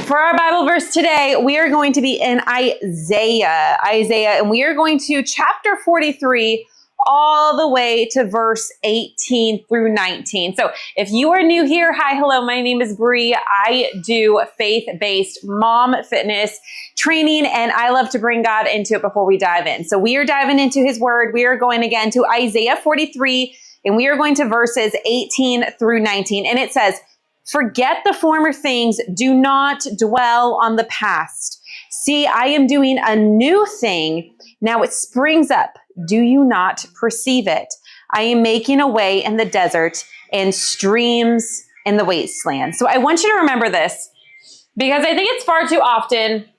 For our Bible verse today, we are going to be in Isaiah, and we are going to chapter 43 all the way to verse 18 through 19. So if you are new here, hi, hello, my name is Bri. I do faith-based mom fitness training, and I love to bring God into it before we dive in. So we are diving into his word. We are going again to Isaiah 43, and we are going to verses 18 through 19. And it says, "Forget the former things, do not dwell on the past. See, I am doing a new thing. Now it springs up. Do you not perceive it? I am making a way in the desert and streams in the wasteland." So I want you to remember this because I think it's far too often,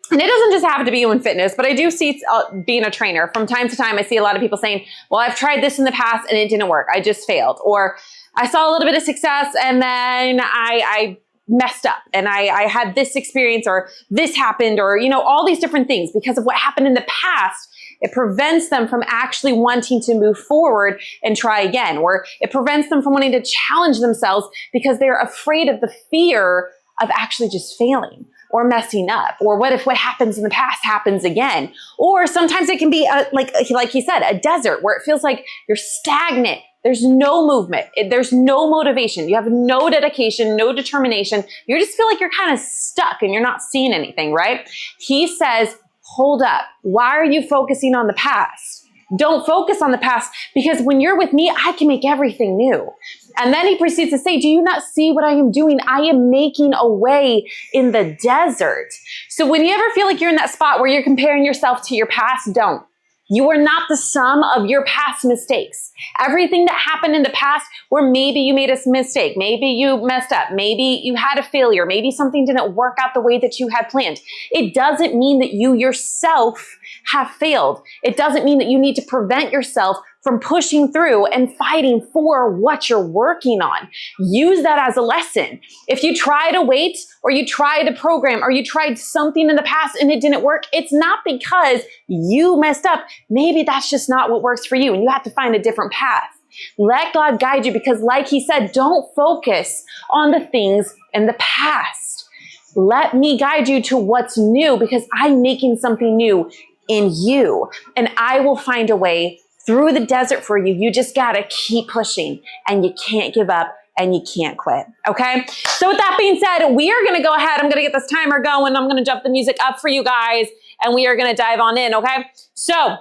and it doesn't just happen to be in fitness, but I do see being a trainer. From time to time, I see a lot of people saying, well, I've tried this in the past and it didn't work. I just failed. Or I saw a little bit of success and then I messed up and I had this experience or this happened or, all these different things because of what happened in the past. It prevents them from actually wanting to move forward and try again, or it prevents them from wanting to challenge themselves because they're afraid of the fear of actually just failing or messing up, or what if what happens in the past happens again? Or sometimes it can be like he said, a desert where it feels like you're stagnant. There's no movement. There's no motivation. You have no dedication, no determination. You just feel like you're kind of stuck and you're not seeing anything, right? He says, hold up. Why are you focusing on the past? Don't focus on the past, because when you're with me, I can make everything new. And then he proceeds to say, do you not see what I am doing? I am making a way in the desert. So when you ever feel like you're in that spot where you're comparing yourself to your past, don't. You are not the sum of your past mistakes. Everything that happened in the past where maybe you made a mistake, maybe you messed up, maybe you had a failure, maybe something didn't work out the way that you had planned. It doesn't mean that you yourself have failed. It doesn't mean that you need to prevent yourself from pushing through and fighting for what you're working on. Use that as a lesson. If you try to wait, or you tried a program, or you tried something in the past and it didn't work, it's not because you messed up. Maybe that's just not what works for you and you have to find a different path. Let God guide you, because like he said, don't focus on the things in the past. Let me guide you to what's new, because I'm making something new in you, and I will find a way through the desert for you. You just gotta keep pushing, and you can't give up, and you can't quit, okay? So with that being said, we are gonna go ahead. I'm gonna get this timer going. I'm gonna jump the music up for you guys, and we are gonna dive on in, okay? So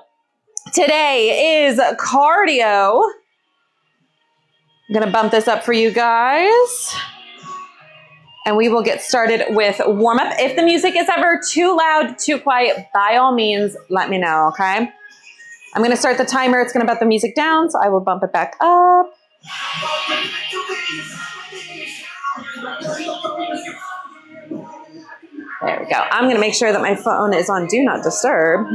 today is cardio. I'm gonna bump this up for you guys, and we will get started with warm up. If the music is ever too loud, too quiet, by all means, let me know, okay? I'm gonna start the timer. It's gonna bump the music down, so I will bump it back up. There we go. I'm gonna make sure that my phone is on Do Not Disturb.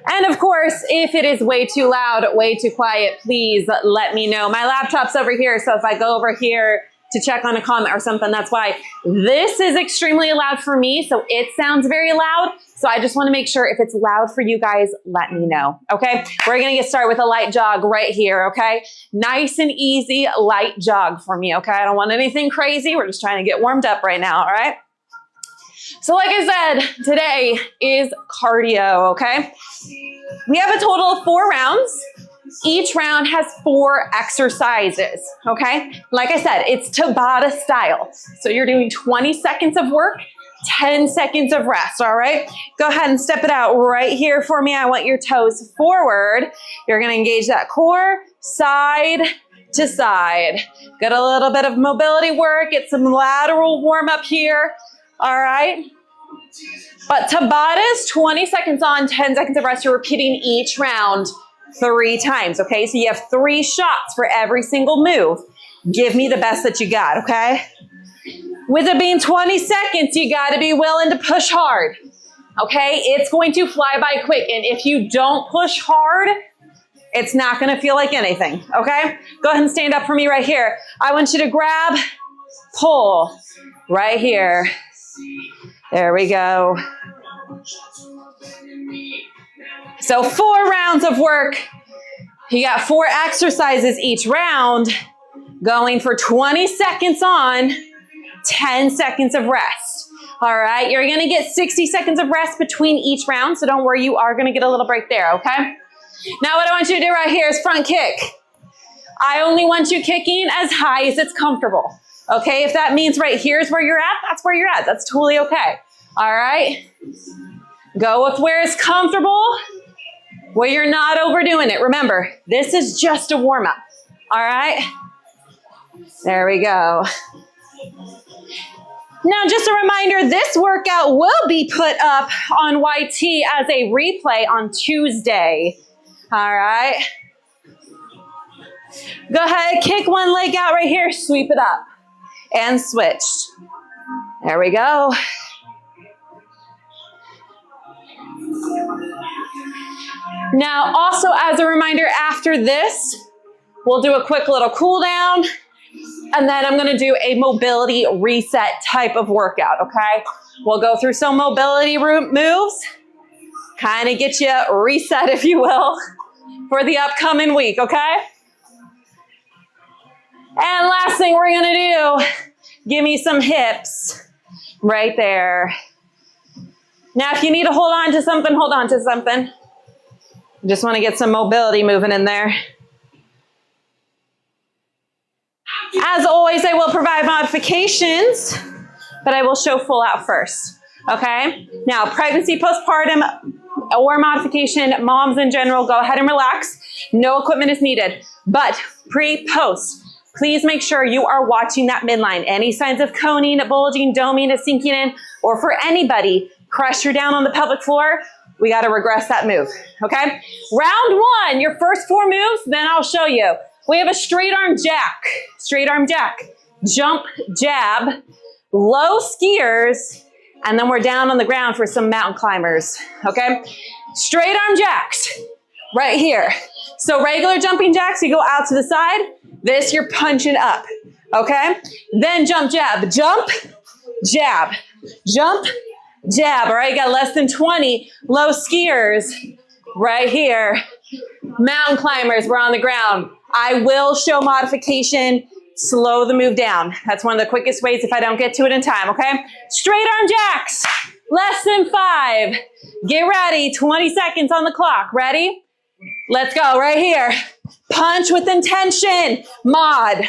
And of course, if it is way too loud, way too quiet, please let me know. My laptop's over here, so if I go over here to check on a comment or something, that's why. This is extremely loud for me, so it sounds very loud. So I just want to make sure if it's loud for you guys, let me know, okay? We're going to get started with a light jog right here, okay? Nice and easy, light jog for me, okay? I don't want anything crazy. We're just trying to get warmed up right now, all right? So like I said, today is cardio, okay? We have a total of 4 rounds. Each round has 4 exercises, okay? Like I said, it's Tabata style. So you're doing 20 seconds of work, 10 seconds of rest, all right? Go ahead and step it out right here for me. I want your toes forward. You're gonna engage that core, side to side. Get a little bit of mobility work, get some lateral warm up here, all right? But Tabata is 20 seconds on, 10 seconds of rest. You're repeating each round 3 times, okay? So you have 3 shots for every single move. Give me the best that you got, okay? With it being 20 seconds, you gotta be willing to push hard, okay? It's going to fly by quick, and if you don't push hard, it's not gonna feel like anything, okay? Go ahead and stand up for me right here. I want you to grab, pull, right here. There we go. So 4 rounds of work. You got 4 exercises each round, going for 20 seconds on, 10 seconds of rest. All right, you're gonna get 60 seconds of rest between each round, so don't worry, you are gonna get a little break there, okay? Now what I want you to do right here is front kick. I only want you kicking as high as it's comfortable, okay? If that means right here's where you're at, that's where you're at. That's totally okay, all right? Go with where it's comfortable, where you're not overdoing it. Remember, this is just a warm-up, all right? There we go. Now, just a reminder, this workout will be put up on YT as a replay on Tuesday. All right. Go ahead, kick one leg out right here, sweep it up, and switch. There we go. Now, also as a reminder, after this, we'll do a quick little cool down. And then I'm gonna do a mobility reset type of workout, okay? We'll go through some mobility moves, kind of get you reset, if you will, for the upcoming week, okay? And last thing we're gonna do, give me some hips right there. Now, if you need to hold on to something, hold on to something. Just wanna get some mobility moving in there. As always, I will provide modifications, but I will show full out first, okay? Now, pregnancy, postpartum, or modification, moms in general, go ahead and relax. No equipment is needed, but pre-post, please make sure you are watching that midline. Any signs of coning, bulging, doming, sinking in, or for anybody, pressure down on the pelvic floor, we gotta regress that move, okay? Round one, your first 4 moves, then I'll show you. We have a straight arm jack, jump, jab, low skiers, and then we're down on the ground for some mountain climbers, okay? Straight arm jacks, right here. So regular jumping jacks, you go out to the side. This, you're punching up, okay? Then jump, jab, jump, jab, jump, jab. All right, you got less than 20 low skiers right here. Mountain climbers, we're on the ground. I will show modification, slow the move down. That's one of the quickest ways if I don't get to it in time, okay? Straight arm jacks, less than 5. Get ready, 20 seconds on the clock. Ready? Let's go, right here. Punch with intention, mod.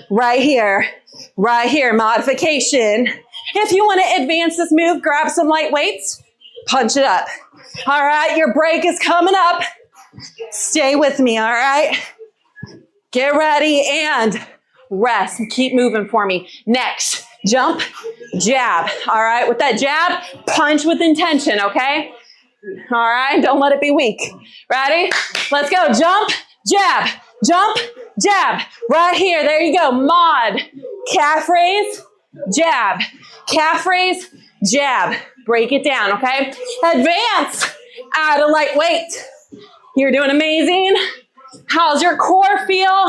Right here, modification. If you want to advance this move, grab some light weights, punch it up. All right, your break is coming up. Stay with me, all right? Get ready and rest. Keep moving for me. Next, jump, jab. All right, with that jab, punch with intention, okay? All right, don't let it be weak. Ready? Let's go. Jump, jab, jump, jab. Right here, there you go. Mod, calf raise, jab, calf raise, jab. Break it down, okay? Advance, add a light weight. You're doing amazing. How's your core feel?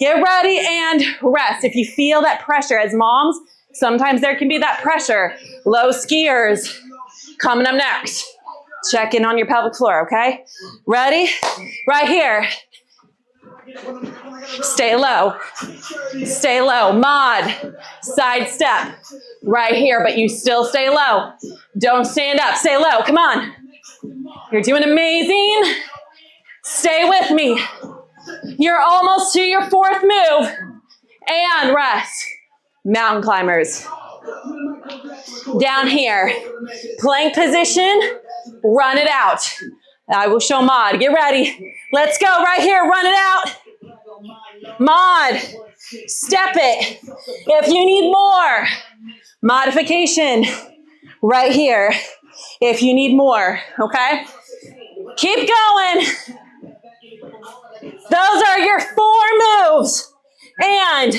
Get ready and rest. If you feel that pressure as moms, sometimes there can be that pressure. Low skiers coming up next. Check in on your pelvic floor, okay? Ready? Right here. Stay low. Stay low. Mod. Side step. Right here, but you still stay low. Don't stand up. Stay low. Come on. You're doing amazing. Stay with me. You're almost to your 4th move. And rest. Mountain climbers. Down here. Plank position. Run it out. I will show mod. Get ready. Let's go right here. Run it out. Mod. Step it. If you need more. Modification. Right here. If you need more. Okay? Keep going. Those are your 4 moves. And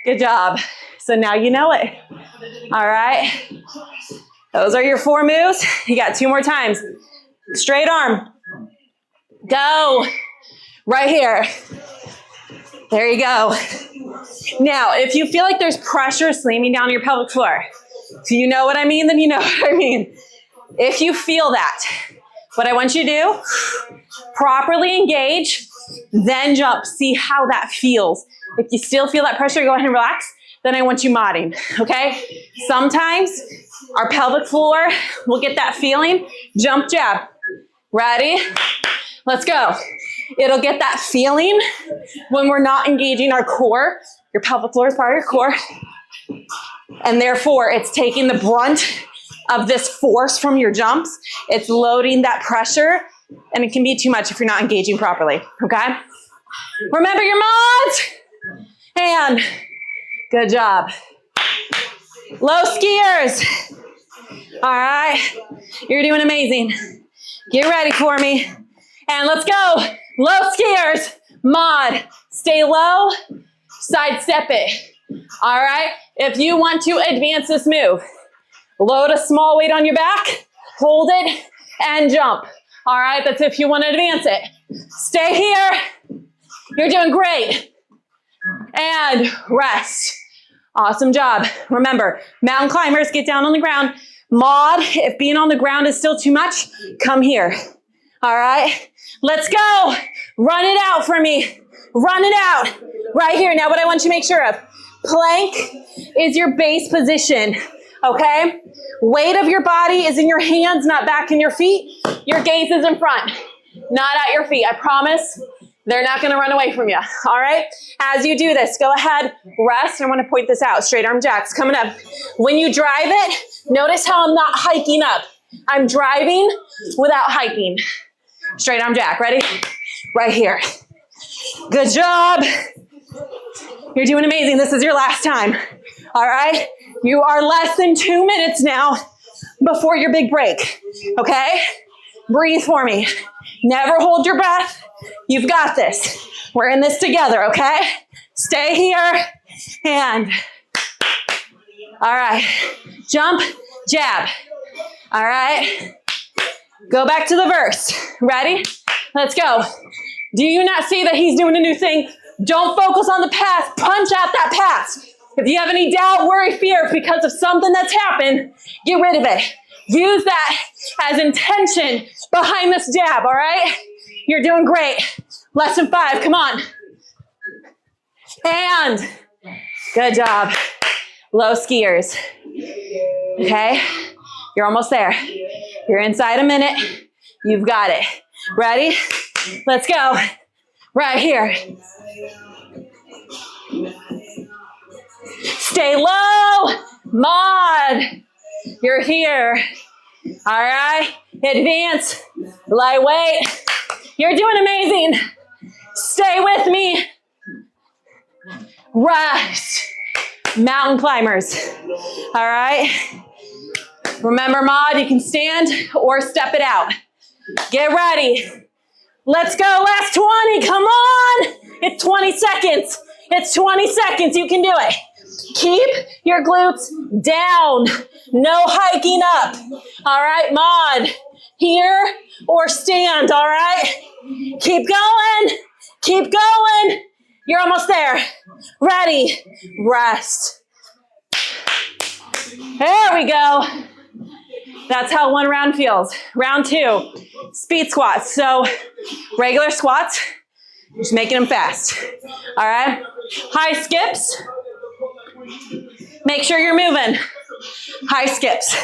good job. So now you know it. All right. Those are your 4 moves. You got 2 more times. Straight arm. Go. Right here. There you go. Now, if you feel like there's pressure slamming down your pelvic floor, if you know what I mean, then you know what I mean. If you feel that, what I want you to do, properly engage, then jump. See how that feels. If you still feel that pressure, go ahead and relax. then I want you modding, okay? Sometimes our pelvic floor will get that feeling. Jump, jab. Ready? Let's go. It'll get that feeling when we're not engaging our core. Your pelvic floor is part of your core. And therefore, it's taking the brunt of this force from your jumps. It's loading that pressure, and it can be too much if you're not engaging properly, okay? Remember your mods. And good job. Low skiers. All right. You're doing amazing. Get ready for me. And let's go. Low skiers. Mod. Stay low. Sidestep it. All right. If you want to advance this move, load a small weight on your back, hold it, and jump. All right. That's if you want to advance it. Stay here. You're doing great. And rest. Awesome job. Remember, mountain climbers, get down on the ground. Mod, if being on the ground is still too much, come here. All right, let's go. Run it out for me. Run it out. Right here. Now what I want you to make sure of, plank is your base position, okay? Weight of your body is in your hands, not back in your feet. Your gaze is in front, not at your feet. I promise they're not gonna run away from you, all right? As you do this, go ahead, rest. I wanna point this out, straight arm jacks coming up. When you drive it, notice how I'm not hiking up. I'm driving without hiking. Straight arm jack, ready? Right here. Good job. You're doing amazing. This is your last time, all right? You are less than 2 minutes now before your big break, okay? Breathe for me. Never hold your breath. You've got this. We're in this together, okay? Stay here and, all right. Jump, jab, all right? Go back to the verse. Ready? Let's go. Do you not see that he's doing a new thing? Don't focus on the past. Punch out that past. If you have any doubt, worry, fear because of something that's happened, get rid of it. Use that as intention behind this jab, all right? You're doing great. Lesson 5, come on. And good job. Low skiers. Okay? You're almost there. You're inside a minute. You've got it. Ready? Let's go. Right here. Stay low. Mod. You're here. All right. Advance. Lightweight. You're doing amazing. Stay with me. Rest. Mountain climbers. All right. Remember, mod, you can stand or step it out. Get ready. Let's go. Last 20. Come on. It's 20 seconds. It's 20 seconds. You can do it. Keep your glutes down. No hiking up. All right, mod. Here or stand, all right? Keep going. Keep going. You're almost there. Ready. Rest. There we go. That's how one round feels. Round 2, speed squats. So regular squats, just making them fast. All right. High skips. Make sure you're moving. High skips.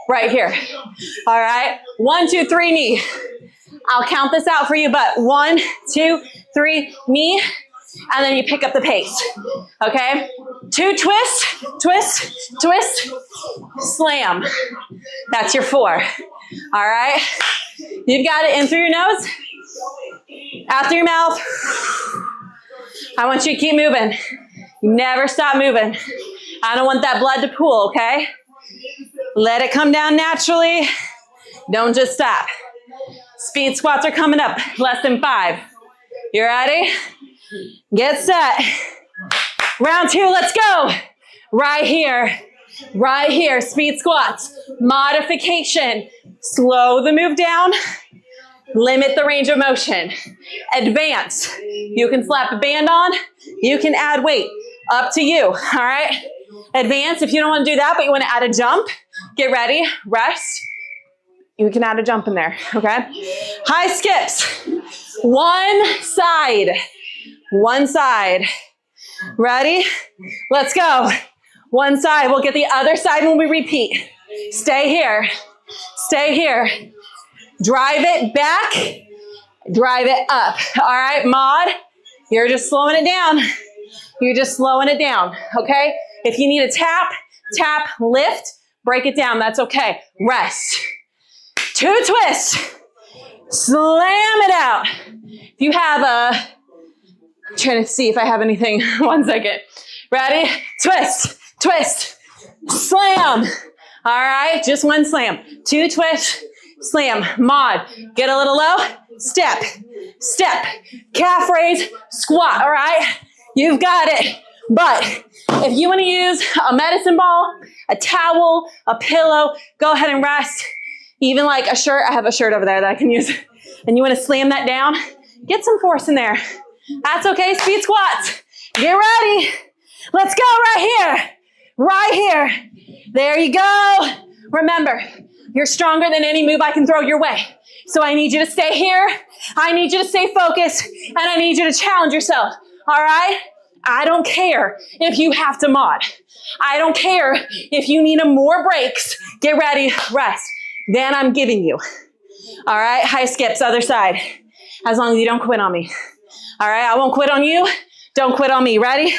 Right here. All right. 1, 2, 3, knee. I'll count this out for you, but 1, 2, 3, knee. And then you pick up the pace. Okay? 2, twist, twist, twist, slam. That's your 4. All right? You've got it in through your nose, out through your mouth. I want you to keep moving. Never stop moving. I don't want that blood to pool, okay? Let it come down naturally. Don't just stop. Speed squats are coming up. Less than 5. You ready? Get set. Round 2, let's go. Right here. Right here. Speed squats. Modification. Slow the move down. Limit the range of motion. Advance. You can slap a band on. You can add weight. Up to you. All right? Advance if you don't want to do that, but you want to add a jump. Get ready. Rest. You can add a jump in there. Okay? High skips. One side. One side. Ready? Let's go. One side, we'll get the other side when we repeat. Stay here. Stay here. Drive it back. Drive it up. All right, Maud, you're just slowing it down. You're just slowing it down, okay? If you need a tap, tap, lift, break it down. That's okay. Rest. 2 twists. Slam it out. If you have I'm trying to see if I have anything. 1 second. Ready? Twist, twist, slam. All right, just 1 slam. 2 twists, slam. Maud, get a little low. Step, step, calf raise, squat. All right, you've got it. But if you want to use a medicine ball, a towel, a pillow, go ahead and rest. Even like a shirt, I have a shirt over there that I can use. And you want to slam that down, get some force in there. That's okay, speed squats. Get ready. Let's go right here. Right here. There you go. Remember, you're stronger than any move I can throw your way. So I need you to stay here. I need you to stay focused. And I need you to challenge yourself. All right? I don't care if you have to mod. I don't care if you need more breaks. Get ready, rest. Then I'm giving you. All right, high skips, other side. As long as you don't quit on me. All right, I won't quit on you. Don't quit on me. Ready?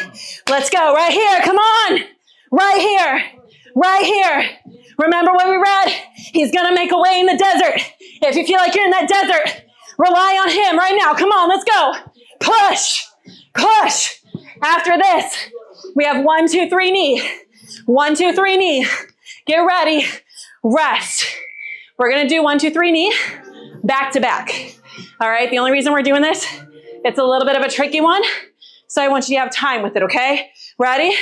Let's go. Right here. Come on. Right here. Right here. Remember what we read? He's going to make a way in the desert. If you feel like you're in that desert, rely on him right now. Come on, let's go. Push. Push. After this, we have 1, 2, 3 knee. 1, 2, 3 knee. Get ready. Rest. We're going to do 1, 2, 3 knee back to back. All right. The only reason we're doing this, it's a little bit of a tricky one. So I want you to have time with it. Okay. Ready?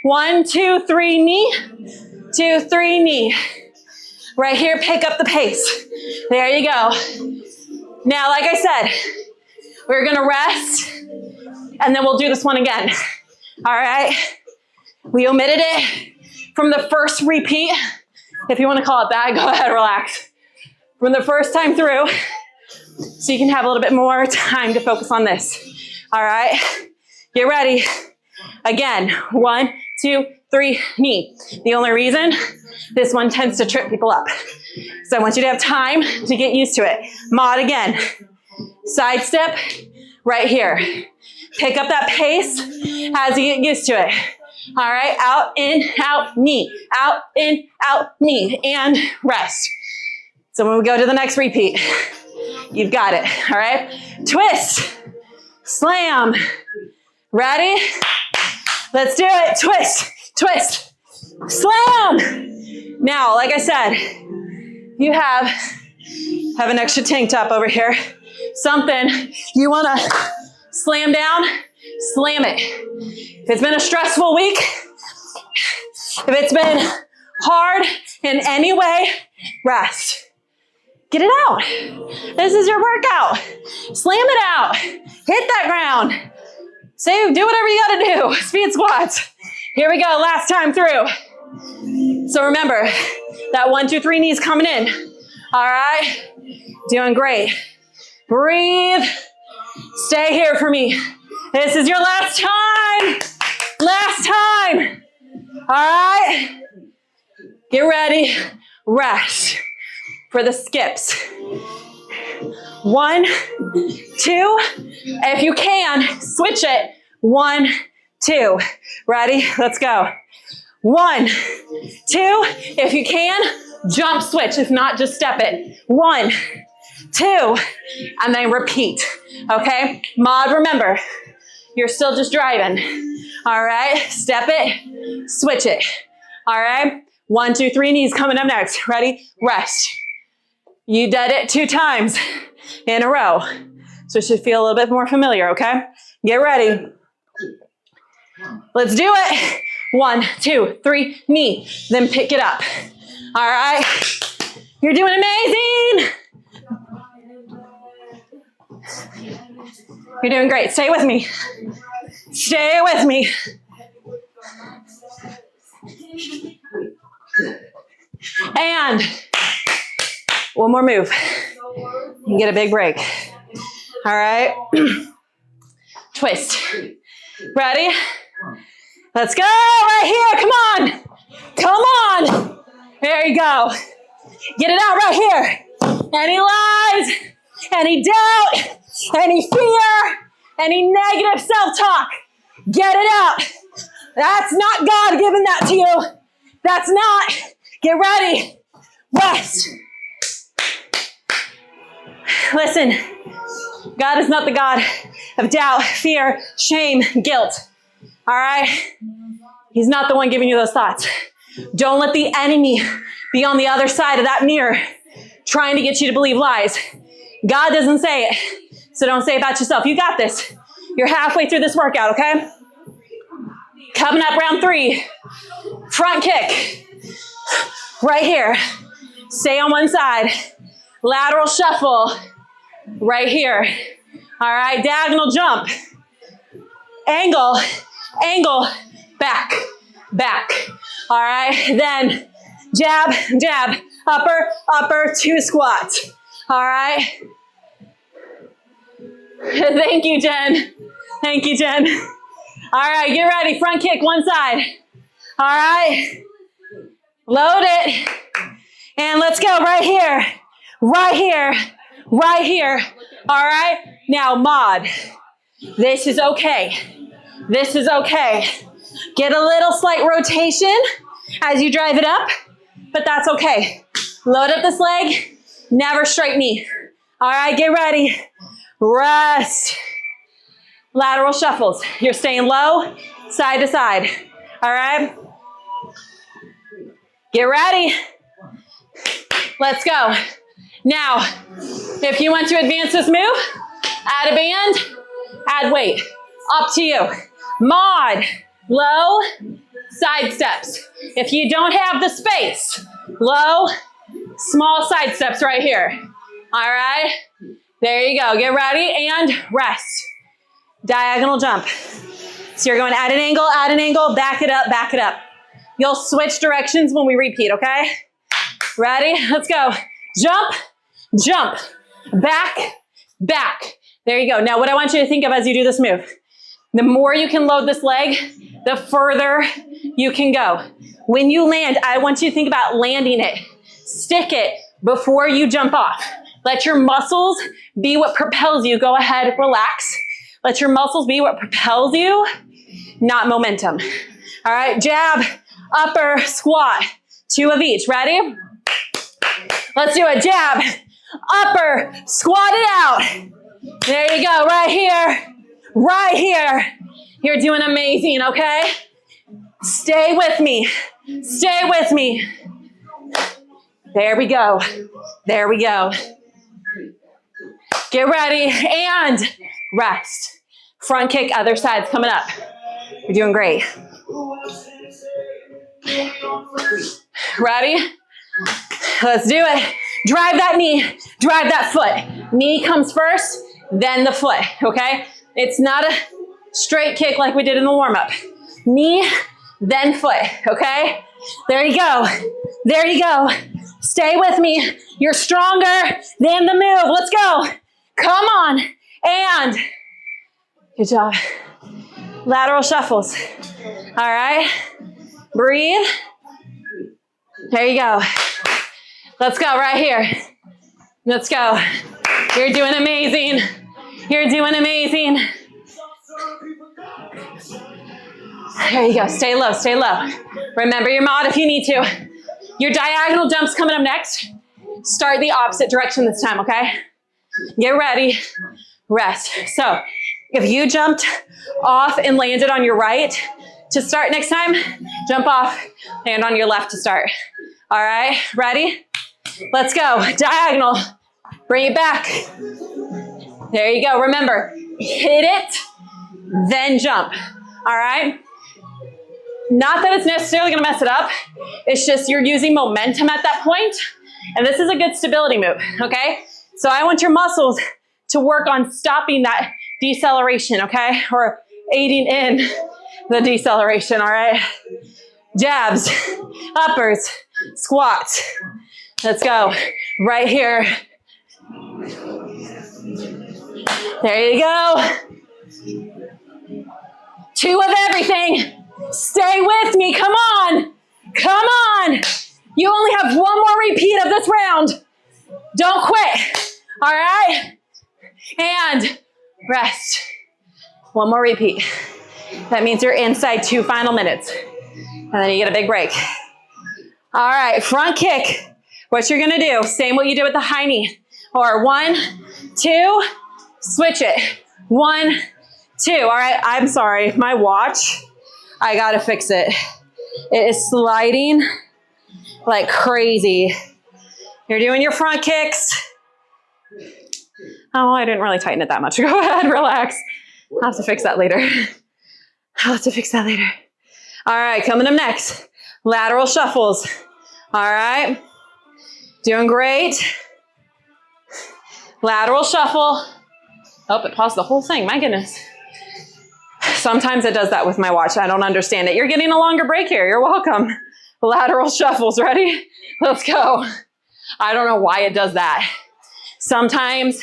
1, 2, 3 knee. 2, 3 knee. Right here. Pick up the pace. There you go. Now, like I said, we're going to rest and then we'll do this one again. All right. We omitted it from the first repeat. If you want to call it that, go ahead, relax. From the first time through, so you can have a little bit more time to focus on this. All right, get ready. Again, 1, 2, 3, knee. The only reason this one tends to trip people up. So I want you to have time to get used to it. Mod again. Side step right here. Pick up that pace as you get used to it. All right, out, in, out, knee. Out, in, out, knee. And rest. So when we go to the next repeat, you've got it. All right, twist, slam. Ready? Let's do it. Twist, twist, slam. Now, like I said, you have an extra tank top over here. Something you want to slam down, slam it. If it's been a stressful week, if it's been hard in any way, rest. Get it out. This is your workout. Slam it out. Hit that ground. Say, do whatever you gotta do. Speed squats. Here we go, last time through. So remember, that 1, 2, 3 knees coming in. All right, doing great. Breathe. Stay here for me. This is your last time. Last time. All right. Get ready. Rest for the skips. 1, 2. If you can, switch it. 1, 2. Ready? Let's go. 1, 2. If you can, jump switch. If not, just step it. 1, 2. And then repeat. Okay? Mod, remember, you're still just driving. All right? Step it. Switch it. All right? 1, 2, 3 knees coming up next. Ready? Rest. You did it 2 times in a row. So it should feel a little bit more familiar, okay? Get ready. Let's do it. 1, 2, 3, knee. Then pick it up. All right. You're doing amazing. You're doing great. Stay with me. Stay with me. And one more move. You get a big break. All right. Twist. Ready? Let's go right here. Come on. Come on. There you go. Get it out right here. Any lies, any doubt, any fear, any negative self-talk, get it out. That's not God giving that to you. That's not. Get ready. Rest. Listen, God is not the God of doubt, fear, shame, guilt. All right? He's not the one giving you those thoughts. Don't let the enemy be on the other side of that mirror trying to get you to believe lies. God doesn't say it, so don't say it about yourself. You got this. You're halfway through this workout, okay? Coming up, round 3. Front kick. Right here. Stay on one side. Lateral shuffle. Right here. All right, diagonal jump. Angle, angle, back, back. All right, then jab, jab, upper, upper, 2 squats. All right. Thank you, Jen. Thank you, Jen. All right, get ready. Front kick, one side. All right. Load it. And let's go right here, right here, right here. All right. Now, mod. This is okay. This is okay. Get a little slight rotation as you drive it up, but that's okay. Load up this leg. Never straight knee. All right, get ready. Rest. Lateral shuffles. You're staying low, side to side. All right. Get ready. Let's go. Now, if you want to advance this move, add a band, add weight. Up to you. Mod, low, side steps. If you don't have the space, low, small side steps right here. All right. There you go. Get ready and rest. Diagonal jump. So you're going to add an angle, back it up, back it up. You'll switch directions when we repeat, okay? Ready? Let's go. Jump, jump, back, back. There you go. Now what I want you to think of as you do this move, the more you can load this leg, the further you can go. When you land, I want you to think about landing it. Stick it before you jump off. Let your muscles be what propels you. Go ahead, relax. Let your muscles be what propels you, not momentum. All right, jab, upper, squat, 2 of each. Ready? Let's do a jab, upper, squat it out. There you go, right here, right here. You're doing amazing, okay? Stay with me, stay with me. There we go, there we go. Get ready and rest. Front kick, other side's coming up. You're doing great. Ready? Let's do it. Drive that knee, drive that foot. Knee comes first, then the foot, okay? It's not a straight kick like we did in the warm-up. Knee, then foot, okay? There you go. There you go. Stay with me. You're stronger than the move. Let's go. Come on. And good job. Lateral shuffles. All right. Breathe. There you go. Let's go right here. Let's go. You're doing amazing. You're doing amazing. There you go. Stay low, stay low. Remember your mod if you need to. Your diagonal jump's coming up next. Start the opposite direction this time, okay? Get ready. Rest. So if you jumped off and landed on your right to start next time, jump off, land on your left to start. All right, ready? Let's go. Diagonal. Bring it back. There you go. Remember, hit it, then jump. All right? Not that it's necessarily going to mess it up. It's just you're using momentum at that point, and this is a good stability move, okay? So I want your muscles to work on stopping that deceleration, okay? Or aiding in the deceleration, all right? Jabs, uppers, squats. Let's go. Right here. There you go. 2 of everything. Stay with me. Come on. Come on. You only have one more repeat of this round. Don't quit. All right. And rest. One more repeat. That means you're inside 2 final minutes. And then you get a big break. All right, front kick. What you're gonna do, same what you did with the high knee. Or 1, 2, switch it. 1, 2. All right, I'm sorry, my watch, I gotta fix it. It is sliding like crazy. You're doing your front kicks. Oh, I didn't really tighten it that much. Go ahead, relax. I'll have to fix that later. All right, coming up next, lateral shuffles. All right, doing great. Lateral shuffle. Oh, it paused the whole thing, my goodness. Sometimes it does that with my watch. I don't understand it. You're getting a longer break here. You're welcome. Lateral shuffles, ready? Let's go. I don't know why it does that. Sometimes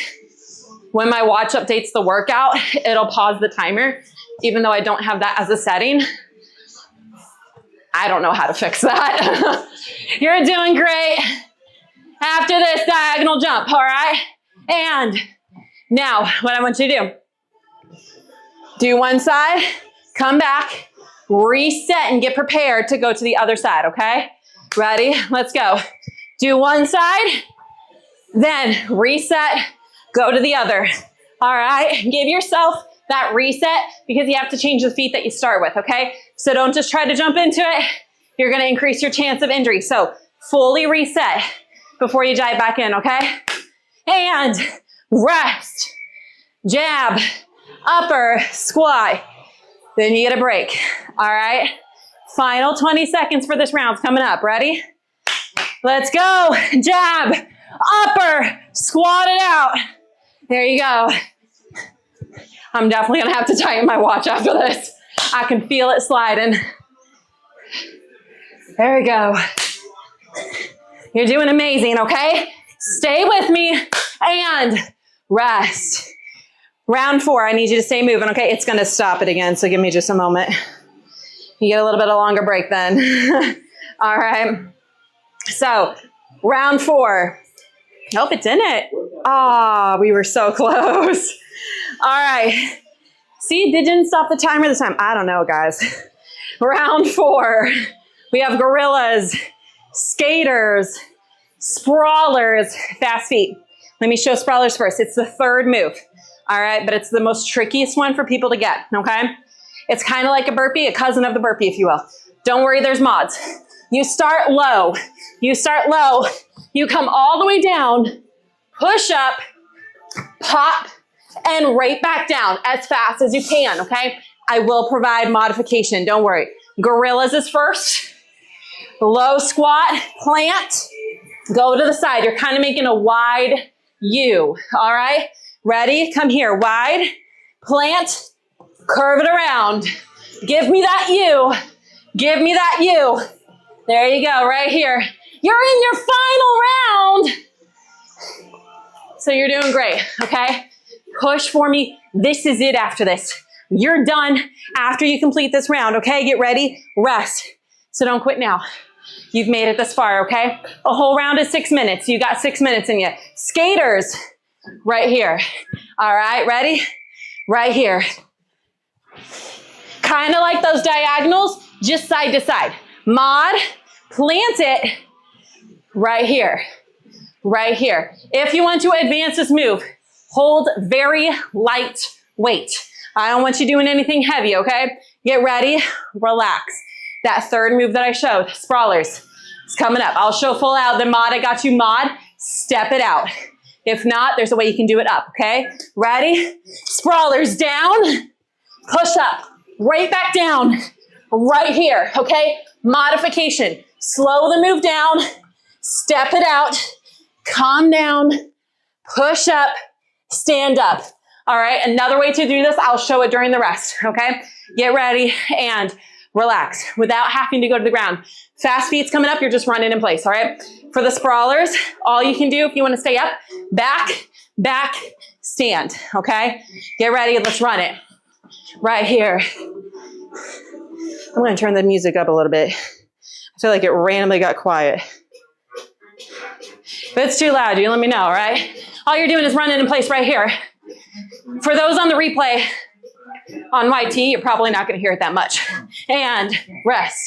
when my watch updates the workout, it'll pause the timer, even though I don't have that as a setting. I don't know how to fix that. You're doing great. After this, diagonal jump, all right? And now, what I want you to do one side, come back, reset, and get prepared to go to the other side, okay? Ready? Let's go. Do one side, then reset, go to the other. All right? Give yourself that reset because you have to change the feet that you start with, okay? So don't just try to jump into it. You're gonna increase your chance of injury. So fully reset before you dive back in, okay? And rest, jab, upper, squat. Then you get a break, all right? Final 20 seconds for this round coming up. Ready? Let's go. Jab, upper, squat it out. There you go. I'm definitely gonna have to tighten my watch after this. I can feel it sliding. There we go. You're doing amazing, okay? Stay with me and rest. Round 4, I need you to stay moving, okay? It's gonna stop it again, so give me just a moment. You get a little bit of longer break then. All right. So, round 4. Nope, it didn't. Ah, we were so close. All right. See, they didn't stop the timer this time. I don't know, guys. Round 4. We have gorillas, skaters, sprawlers, fast feet. Let me show sprawlers first. It's the third move. All right, but it's the most trickiest one for people to get, okay? It's kind of like a burpee, a cousin of the burpee, if you will. Don't worry, there's mods. You start low. You start low. You come all the way down, push up, pop, and right back down as fast as you can, okay? I will provide modification, don't worry. Gorillas is first. Low squat, plant, go to the side. You're kind of making a wide U, all right? Ready? Come here, wide, plant, curve it around. Give me that U. Give me that U. There you go, right here. You're in your final round. So you're doing great, okay? Push for me. This is it after this. You're done after you complete this round, okay? Get ready, rest. So don't quit now. You've made it this far, okay? A whole round is 6 minutes. You got 6 minutes in you. Skaters, right here. All right, ready? Right here. Kind of like those diagonals, just side to side. Mod, plant it right here. Right here. If you want to advance this move, hold very light weight. I don't want you doing anything heavy, okay? Get ready, relax. That third move that I showed, sprawlers, it's coming up. I'll show full out. The mod, I got you mod, step it out. If not, there's a way you can do it up, okay? Ready? Sprawlers down, push up, right back down, right here, okay? Modification, slow the move down, step it out, calm down, push up, stand up. All right, another way to do this, I'll show it during the rest, okay? Get ready and relax without having to go to the ground. Fast feet's coming up, you're just running in place, all right? For the sprawlers, all you can do if you wanna stay up, back, back, stand, okay? Get ready, let's run it. Right here. I'm going to turn the music up a little bit. I feel like it randomly got quiet. If it's too loud, you let me know, all right? All you're doing is running in place right here. For those on the replay on YT, you're probably not going to hear it that much. And rest.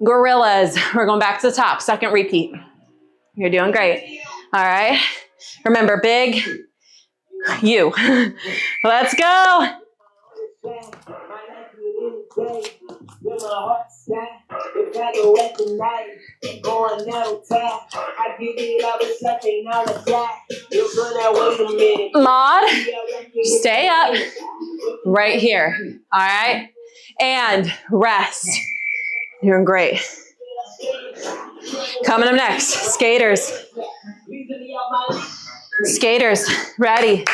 Gorillas. We're going back to the top. Second repeat. You're doing great. All right. Remember, big you. Let's go. Mod, stay up right here. All right. And rest. Doing great. Coming up next, skaters. Skaters, ready.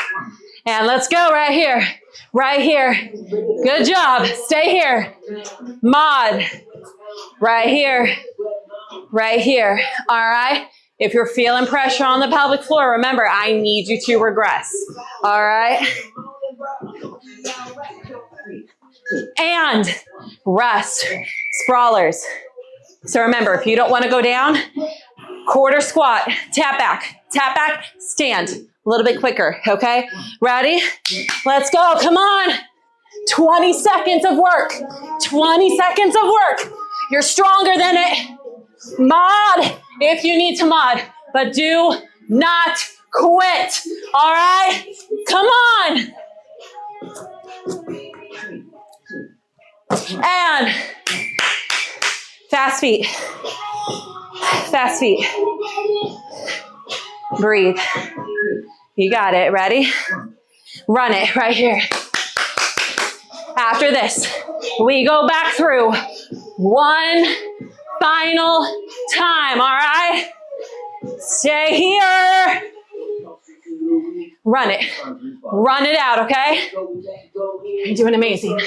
And let's go right here. Right here. Good job. Stay here. Mod. Right here. Right here. All right. If you're feeling pressure on the pelvic floor, remember, I need you to regress. All right. And rest. Sprawlers. So remember, if you don't want to go down, quarter squat, tap back, stand. A little bit quicker, okay? Ready? Let's go, come on. 20 seconds of work. 20 seconds of work. You're stronger than it. Mod if you need to mod, but do not quit, all right? Come on. And fast feet. Fast feet. Breathe. You got it. Ready? Run it right here. After this, we go back through one final time, all right? Stay here. Run it. Run it out, okay? You're doing amazing.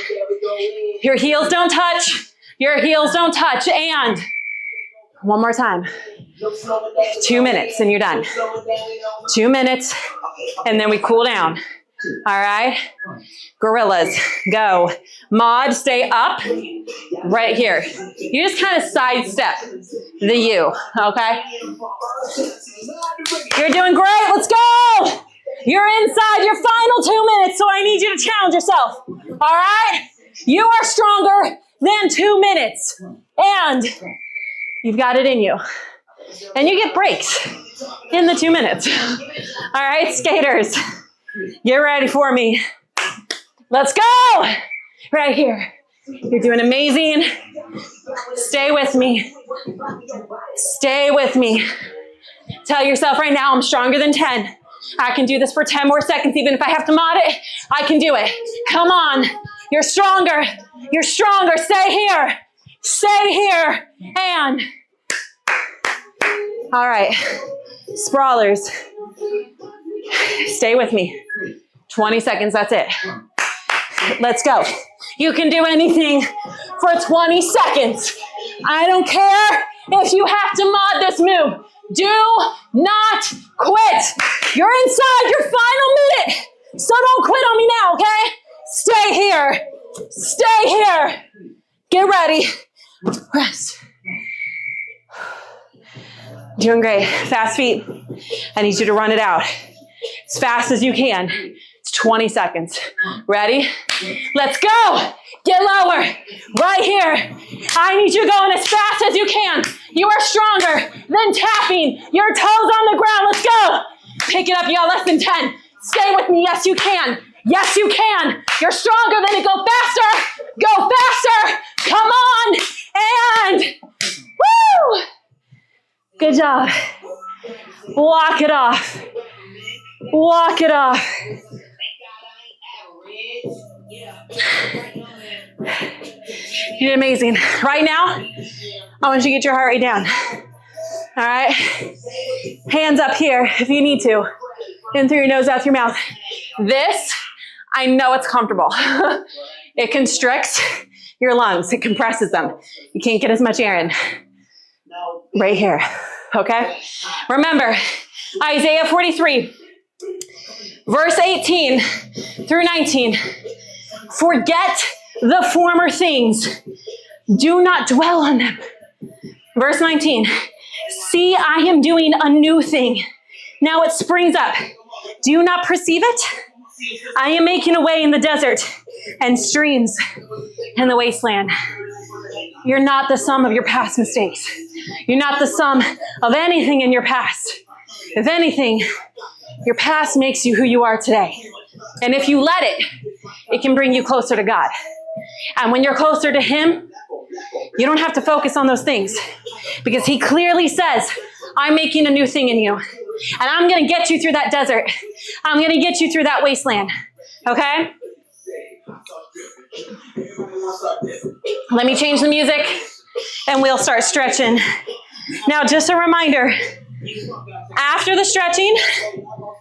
Your heels don't touch. Your heels don't touch. And one more time. 2 minutes and you're done. 2 minutes and then we cool down. All right. Gorillas, go. Mod, stay up right here. You just kind of sidestep the U, okay? You're doing great. Let's go. You're inside your final 2 minutes, so I need you to challenge yourself. All right? You are stronger than 2 minutes. And you've got it in you. And you get breaks in the 2 minutes. All right, skaters, get ready for me. Let's go. Right here. You're doing amazing. Stay with me. Stay with me. Tell yourself right now, I'm stronger than 10. I can do this for 10 more seconds. Even if I have to mod it, I can do it. Come on. You're stronger. You're stronger. Stay here. Stay here. And all right, sprawlers, stay with me. 20 seconds, that's it. Let's go. You can do anything for 20 seconds. I don't care if you have to mod this move. Do not quit. You're inside your final minute, so don't quit on me now, okay? Stay here. Stay here. Get ready. Rest. Doing great. Fast feet. I need you to run it out as fast as you can. It's 20 seconds. Ready? Let's go. Get lower. Right here. I need you going as fast as you can. You are stronger than tapping your toes on the ground. Let's go. Pick it up. You got less than 10. Stay with me. Yes, you can. Yes, you can. You're stronger than it. Go faster. Go faster. Come on. And woo. Good job. Walk it off. Walk it off. You did amazing. Right now, I want you to get your heart rate down. All right? Hands up here if you need to. In through your nose, out through your mouth. This, I know it's comfortable. It constricts your lungs. It compresses them. You can't get as much air in. Right here, okay? Remember, Isaiah 43, verse 18 through 19. Forget the former things. Do not dwell on them. Verse 19. See, I am doing a new thing. Now it springs up. Do you not perceive it? I am making a way in the desert and streams in the wasteland. You're not the sum of your past mistakes. You're not the sum of anything in your past. If anything, your past makes you who you are today. And if you let it, it can bring you closer to God. And when you're closer to Him, you don't have to focus on those things, because He clearly says, I'm making a new thing in you. And I'm going to get you through that desert. I'm going to get you through that wasteland. Okay? Let me change the music and we'll start stretching. Now, just a reminder, after the stretching,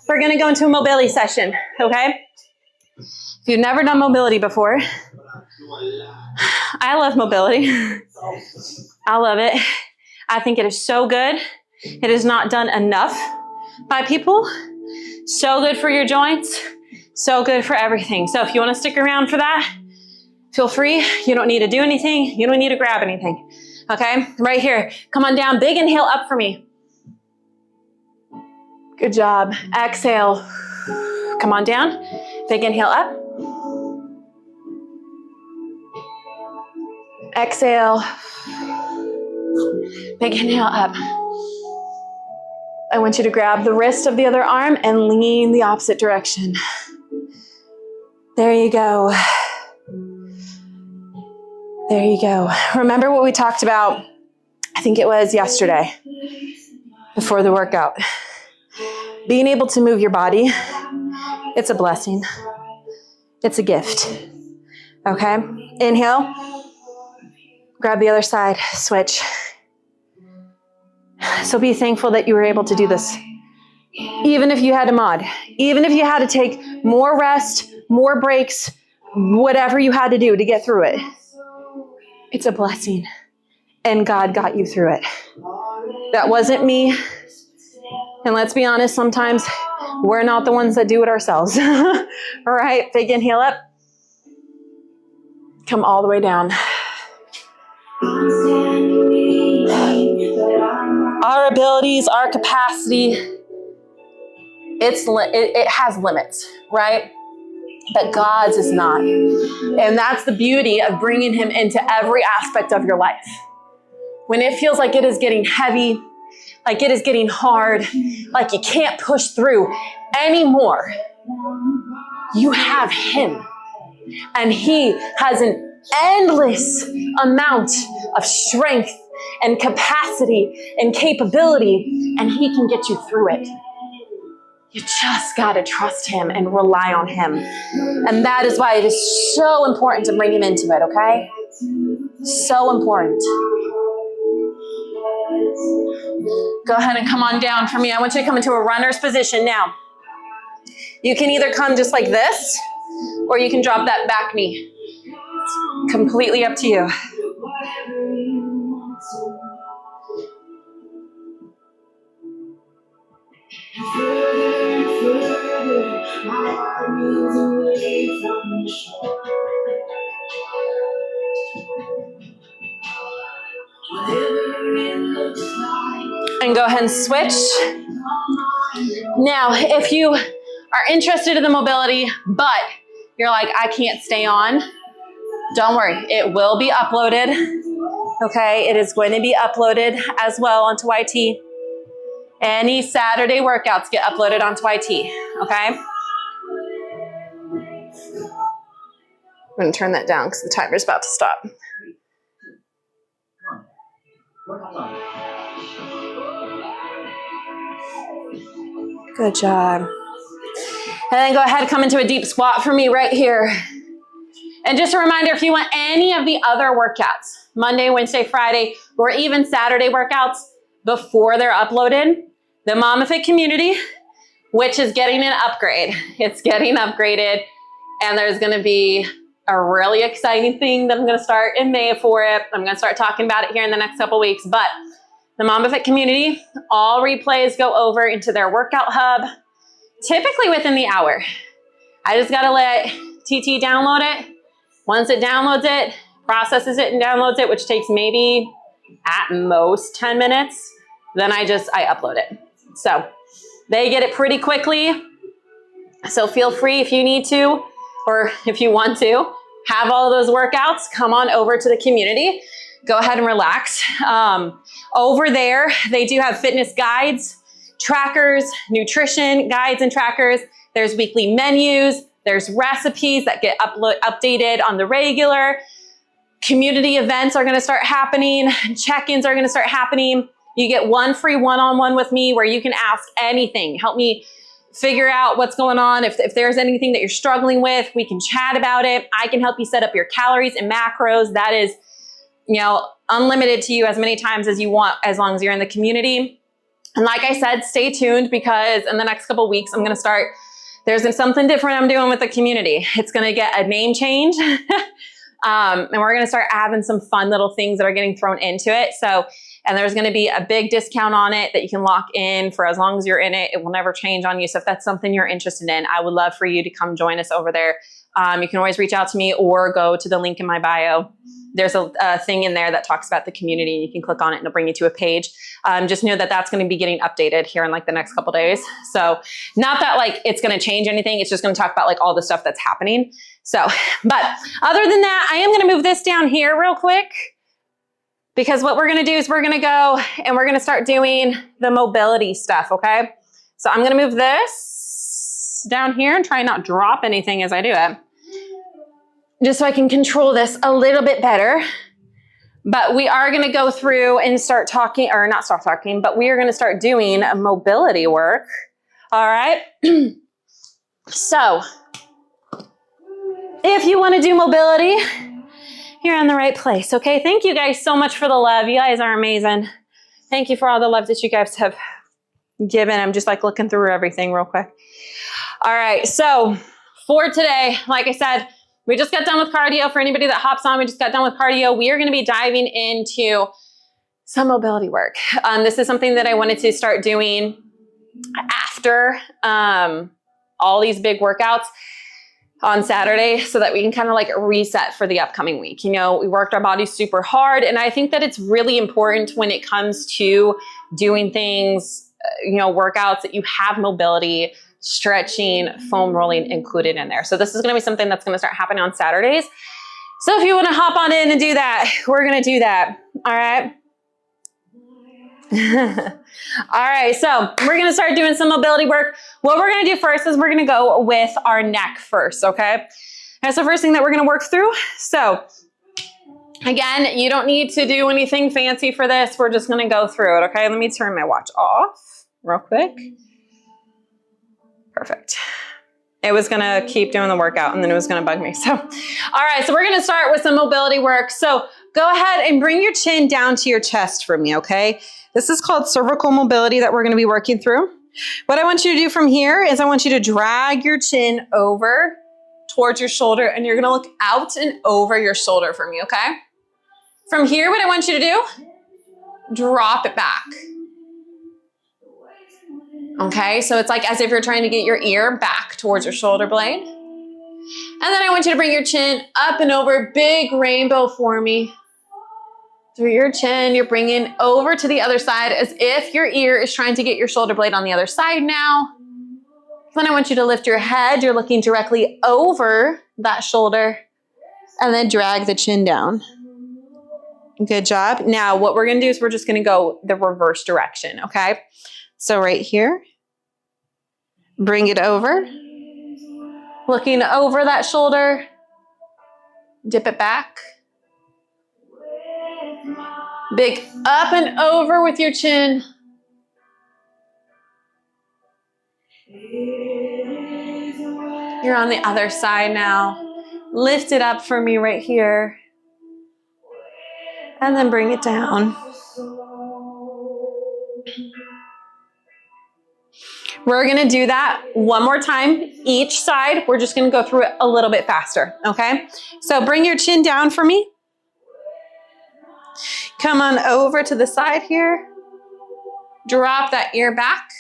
we're going to go into a mobility session. Okay? If you've never done mobility before, I love mobility. I love it. I think it is so good. It is not done enough by people. So good for your joints. So good for everything. So if you want to stick around for that, feel free. You don't need to do anything. You don't need to grab anything. Okay? Right here. Come on down. Big inhale up for me. Good job. Exhale. Come on down. Big inhale up. Exhale. Big inhale up. I want you to grab the wrist of the other arm and lean the opposite direction. There you go. There you go. Remember what we talked about, I think it was yesterday, before the workout. Being able to move your body, it's a blessing. It's a gift. Okay? Inhale. Grab the other side. Switch. So be thankful that you were able to do this. Even if you had to mod, even if you had to take more rest, more breaks, whatever you had to do to get through it, it's a blessing. And God got you through it. That wasn't me. And let's be honest, sometimes we're not the ones that do it ourselves. All right, big inhale up. Come all the way down. Our abilities, our capacity, it has limits, right? But God's is not. And that's the beauty of bringing Him into every aspect of your life. When it feels like it is getting heavy, like it is getting hard, like you can't push through anymore, you have Him. And He has an endless amount of strength and capacity and capability, and He can get you through it. You just got to trust Him and rely on Him. And that is why it is so important to bring Him into it, okay? So important. Go ahead and come on down for me. I want you to come into a runner's position now. You can either come just like this, or you can drop that back knee. Completely up to you. And go ahead and switch. Now, if you are interested in the mobility, but you're like, I can't stay on, don't worry. It will be uploaded. Okay, it is going to be uploaded as well onto YT. Any Saturday workouts get uploaded onto YT, okay? I'm going to turn that down because the timer's about to stop. Good job. And then go ahead and come into a deep squat for me right here. And just a reminder, if you want any of the other workouts, Monday, Wednesday, Friday, or even Saturday workouts before they're uploaded, the Momma Fit Community, which is getting an upgrade. It's getting upgraded, and there's going to be a really exciting thing that I'm going to start in May for it. I'm going to start talking about it here in the next couple weeks, but the Momma Fit Community, all replays go over into their workout hub, typically within the hour. I just got to let TT download it, Once it downloads it, processes it and downloads it, which takes maybe at most 10 minutes, then I upload it. So they get it pretty quickly. So feel free if you need to, or if you want to, have all of those workouts, come on over to the community. Go ahead and relax. Over there, they do have fitness guides, trackers, nutrition guides and trackers. There's weekly menus. There's recipes that get updated on the regular. Community events are going to start happening. Check-ins are going to start happening. You get one free one-on-one with me where you can ask anything. Help me figure out what's going on. If there's anything that you're struggling with, we can chat about it. I can help you set up your calories and macros. That is, unlimited to you as many times as you want, as long as you're in the community. And like I said, stay tuned, because in the next couple of weeks, there's something different I'm doing with the community. It's going to get a name change. And we're going to start having some fun little things that are getting thrown into it. And there's going to be a big discount on it that you can lock in for as long as you're in it. It will never change on you. So if that's something you're interested in, I would love for you to come join us over there. You can always reach out to me or go to the link in my bio. There's a thing in there that talks about the community. You can click on it and it'll bring you to a page. Just know that that's going to be getting updated here in the next couple days. So not that it's going to change anything. It's just going to talk about all the stuff that's happening. So, but other than that, I am going to move this down here real quick, because what we're going to do is we're going to go and we're going to start doing the mobility stuff. Okay. So I'm going to move this down here and try not drop anything as I do it, just so I can control this a little bit better. But we are going to go through and start talking, or not start talking, but we are going to start doing mobility work. All right. So if you want to do mobility, you're in the right place. Okay. Thank you guys so much for the love. You guys are amazing. Thank you for all the love that you guys have given. I'm just looking through everything real quick. All right. So for today, like I said, we just got done with cardio. For anybody that hops on, we just got done with cardio. We are going to be diving into some mobility work. This is something that I wanted to start doing after all these big workouts on Saturday, so that we can kind of reset for the upcoming week. We worked our bodies super hard, and I think that it's really important when it comes to doing things, workouts, that you have mobility, stretching, foam rolling included in there. So this is going to be something that's going to start happening on Saturdays. So if you want to hop on in and do that, we're going to do that. All right. All right. So we're going to start doing some mobility work. What we're going to do first is we're going to go with our neck first. Okay. That's the first thing that we're going to work through. So again, you don't need to do anything fancy for this. We're just going to go through it. Okay. Let me turn my watch off real quick. Perfect. It was going to keep doing the workout and then it was going to bug me. So, all right. So we're going to start with some mobility work. So go ahead and bring your chin down to your chest for me. Okay. This is called cervical mobility that we're going to be working through. What I want you to do from here is I want you to drag your chin over towards your shoulder, and you're going to look out and over your shoulder for me. Okay. From here, what I want you to do, drop it back. Okay, so it's as if you're trying to get your ear back towards your shoulder blade. And then I want you to bring your chin up and over, big rainbow for me. Through your chin, you're bringing over to the other side as if your ear is trying to get your shoulder blade on the other side now. Then I want you to lift your head. You're looking directly over that shoulder, and then drag the chin down. Good job. Now what we're going to do is we're just going to go the reverse direction, okay? So right here, bring it over, looking over that shoulder, dip it back. Big up and over with your chin. You're on the other side now. Lift it up for me right here. And then bring it down. We're going to do that one more time each side. We're just going to go through it a little bit faster, okay? So bring your chin down for me. Come on over to the side here. Drop that ear back.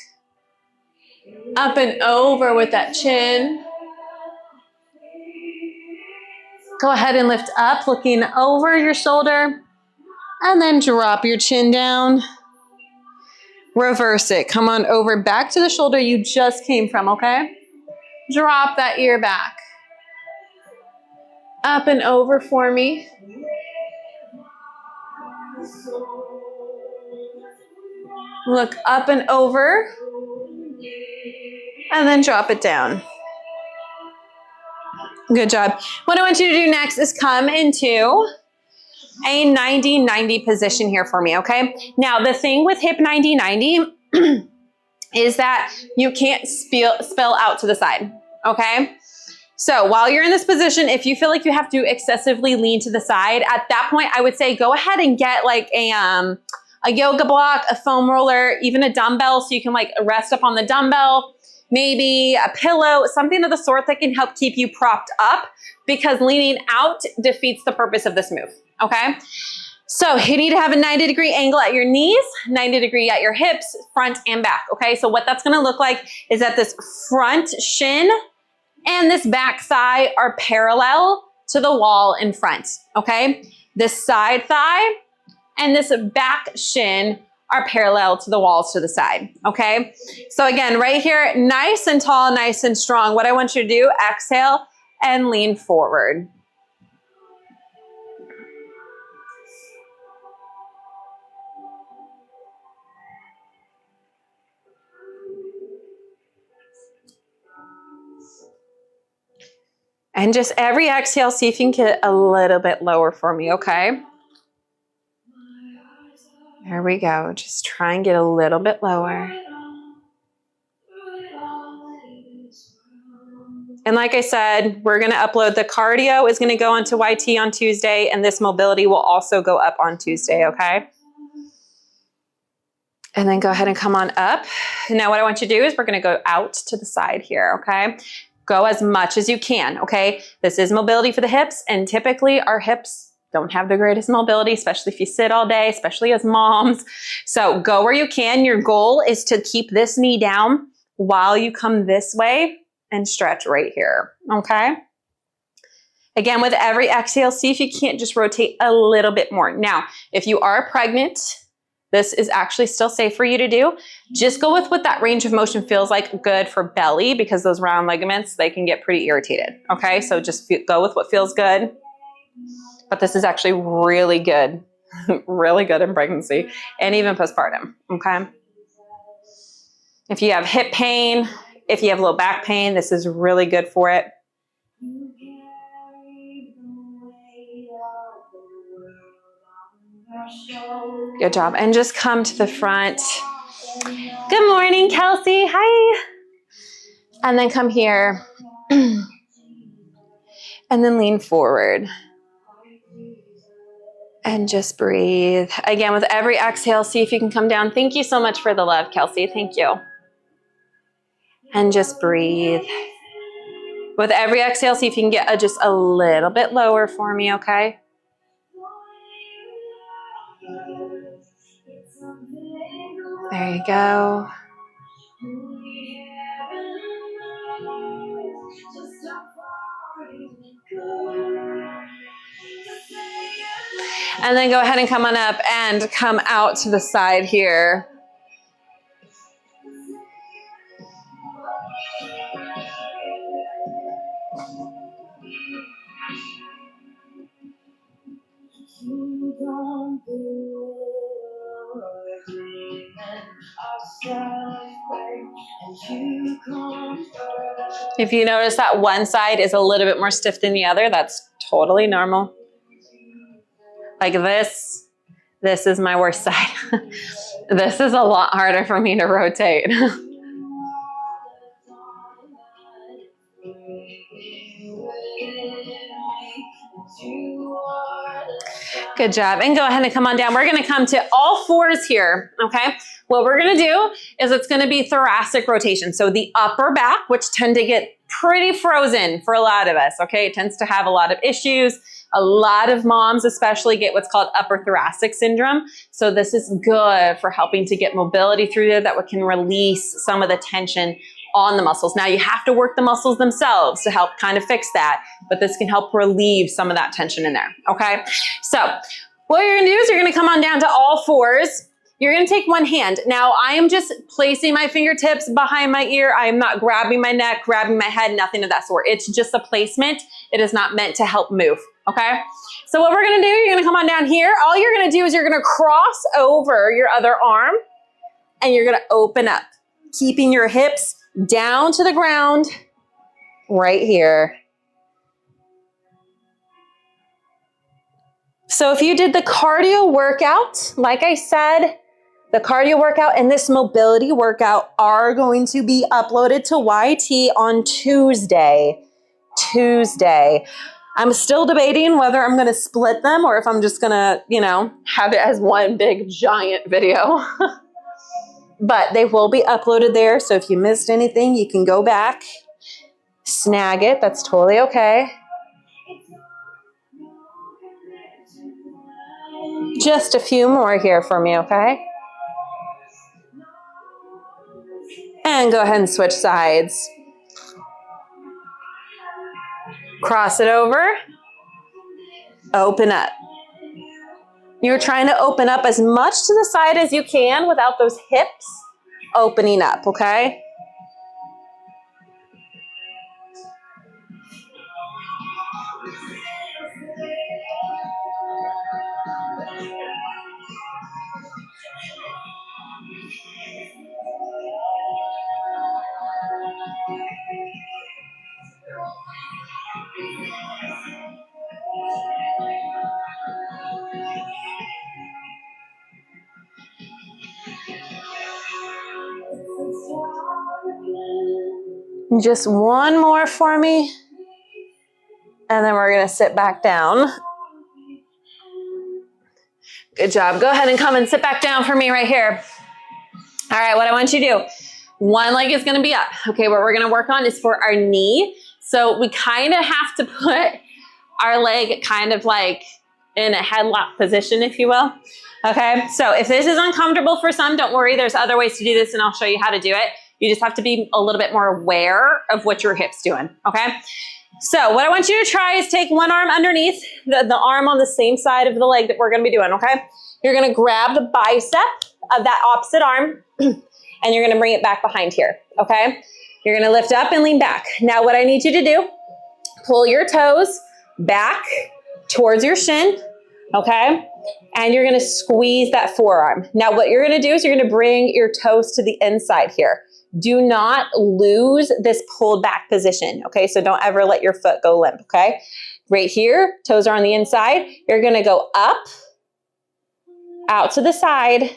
Up and over with that chin. Go ahead and lift up, looking over your shoulder, and then drop your chin down. Reverse it. Come on over back to the shoulder you just came from, okay? Drop that ear back. Up and over for me. Look up and over. And then drop it down. Good job. What I want you to do next is come into a 90-90 position here for me, okay? Now, the thing with hip 90-90 is that you can't spill out to the side, okay? So while you're in this position, if you feel like you have to excessively lean to the side, at that point, I would say go ahead and get like a yoga block, a foam roller, even a dumbbell so you can like rest up on the dumbbell, maybe a pillow, something of the sort that can help keep you propped up, because leaning out defeats the purpose of this move, okay? So you need to have a 90-degree angle at your knees, 90-degree at your hips, front and back, okay? So what that's gonna look like is that this front shin and this back thigh are parallel to the wall in front, okay? This side thigh and this back shin are parallel to the walls to the side, okay? So again, right here, nice and tall, nice and strong. What I want you to do, exhale and lean forward. And just every exhale, see if you can get a little bit lower for me, okay? There we go. Just try and get a little bit lower. And like I said, we're going to upload the cardio is going to go onto YT on Tuesday, and this mobility will also go up on Tuesday, okay? And then go ahead and come on up. Now what I want you to do is we're going to go out to the side here, okay? Go as much as you can, okay? This is mobility for the hips, and typically our hips don't have the greatest mobility, especially if you sit all day, especially as moms. So go where you can. Your goal is to keep this knee down while you come this way and stretch right here, okay? Again, with every exhale, see if you can't just rotate a little bit more. Now, if you are pregnant, this is actually still safe for you to do. Just go with what that range of motion feels like good for belly, because those round ligaments, they can get pretty irritated, okay? So just go with what feels good. But this is actually really good, really good in pregnancy and even postpartum, okay? If you have hip pain, if you have low back pain, this is really good for it. Good job. And just come to the front. Good morning, Kelsey. Hi. And then come here. And then lean forward. And just breathe. Again, with every exhale, see if you can come down. Thank you so much for the love, Kelsey. Thank you. And just breathe. With every exhale, see if you can get just a little bit lower for me, okay? There you go. And then go ahead and come on up and come out to the side here. If you notice that one side is a little bit more stiff than the other, that's totally normal. Like this is my worst side. This is a lot harder for me to rotate. Good job. And go ahead and come on down. We're going to come to all fours here, okay? What we're going to do is it's going to be thoracic rotation. So the upper back, which tend to get pretty frozen for a lot of us, okay? It tends to have a lot of issues. A lot of moms especially get what's called upper thoracic syndrome. So this is good for helping to get mobility through there that can release some of the tension on the muscles. Now you have to work the muscles themselves to help kind of fix that, but this can help relieve some of that tension in there, okay? So what you're gonna do is you're gonna come on down to all fours. You're gonna take one hand. Now I am just placing my fingertips behind my ear. I am not grabbing my neck, grabbing my head, nothing of that sort. It's just a placement. It is not meant to help move, okay? So what we're gonna do, you're gonna come on down here. All you're gonna do is you're gonna cross over your other arm and you're gonna open up, keeping your hips down to the ground right here. So if you did the cardio workout, like I said, the cardio workout and this mobility workout are going to be uploaded to YT on Tuesday. I'm still debating whether I'm going to split them or if I'm just going to, you know, have it as one big giant video. But they will be uploaded there. So if you missed anything, you can go back, snag it. That's totally okay. Just a few more here for me, okay? And go ahead and switch sides. Cross it over. Open up. You're trying to open up as much to the side as you can without those hips opening up, okay? Just one more for me. And then we're gonna sit back down. Good job. Go ahead and come and sit back down for me right here. All right, what I want you to do, one leg is gonna be up. Okay, what we're gonna work on is for our knee. So we kind of have to put our leg kind of like in a headlock position, if you will. Okay, so if this is uncomfortable for some, don't worry, there's other ways to do this and I'll show you how to do it. You just have to be a little bit more aware of what your hip's doing, okay? So what I want you to try is take one arm underneath, the arm on the same side of the leg that we're gonna be doing, okay? You're gonna grab the bicep of that opposite arm and you're gonna bring it back behind here, okay? You're gonna lift up and lean back. Now what I need you to do, pull your toes back towards your shin, okay? And you're gonna squeeze that forearm. Now what you're gonna do is you're gonna bring your toes to the inside here. Do not lose this pulled back position, okay? So don't ever let your foot go limp, okay? Right here, toes are on the inside. You're gonna go up, out to the side,